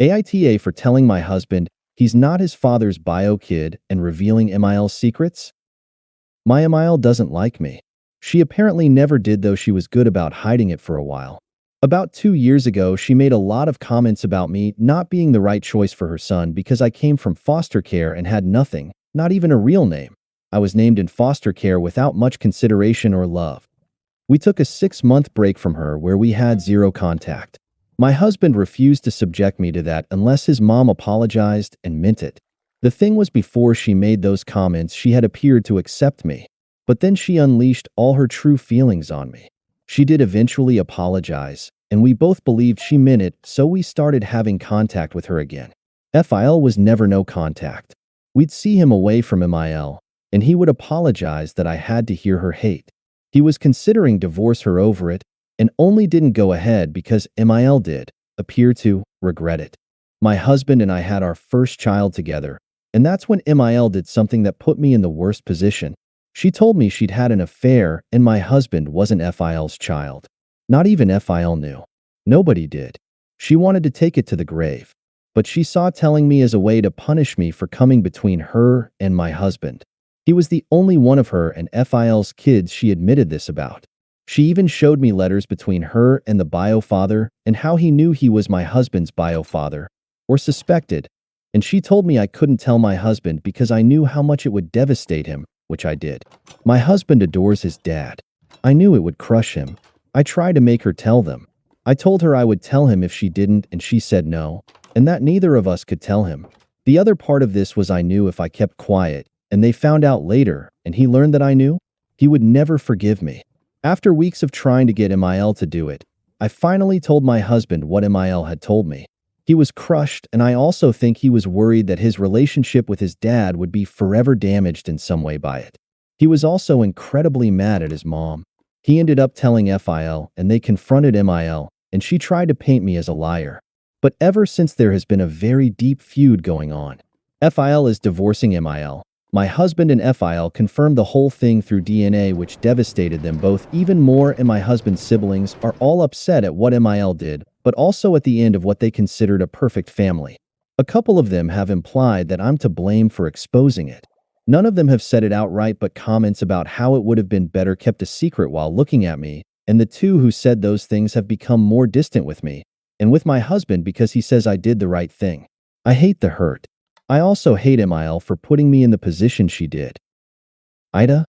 AITA for telling my husband he's not his father's bio kid and revealing MIL's secrets? My MIL doesn't like me. She apparently never did, though she was good about hiding it for a while. About 2 years ago, she made a lot of comments about me not being the right choice for her son because I came from foster care and had nothing, not even a real name. I was named in foster care without much consideration or love. We took a 6-month break from her where we had zero contact. My husband refused to subject me to that unless his mom apologized and meant it. The thing was, before she made those comments, she had appeared to accept me. But then she unleashed all her true feelings on me. She did eventually apologize, and we both believed she meant it, so we started having contact with her again. FIL was never no contact. We'd see him away from MIL, and he would apologize that I had to hear her hate. He was considering divorce her over it, and only didn't go ahead because MIL did appear to regret it. My husband and I had our first child together, and that's when MIL did something that put me in the worst position. She told me she'd had an affair and my husband wasn't FIL's child. Not even FIL knew. Nobody did. She wanted to take it to the grave. But she saw telling me as a way to punish me for coming between her and my husband. He was the only one of her and FIL's kids she admitted this about. She even showed me letters between her and the bio father and how he knew he was my husband's bio father, or suspected. And she told me I couldn't tell my husband because I knew how much it would devastate him, which I did. My husband adores his dad. I knew it would crush him. I tried to make her tell them. I told her I would tell him if she didn't, and she said no, and that neither of us could tell him. The other part of this was I knew if I kept quiet, and they found out later, and he learned that I knew, he would never forgive me. After weeks of trying to get MIL to do it, I finally told my husband what MIL had told me. He was crushed, and I also think he was worried that his relationship with his dad would be forever damaged in some way by it. He was also incredibly mad at his mom. He ended up telling FIL, and they confronted MIL, and she tried to paint me as a liar. But ever since, there has been a very deep feud going on. FIL is divorcing MIL. My husband and FIL confirmed the whole thing through DNA, which devastated them both even more, and my husband's siblings are all upset at what MIL did, but also at the end of what they considered a perfect family. A couple of them have implied that I'm to blame for exposing it. None of them have said it outright, but comments about how it would have been better kept a secret while looking at me, and the two who said those things have become more distant with me, and with my husband because he says I did the right thing. I hate the hurt. I also hate MIL for putting me in the position she did. AITA,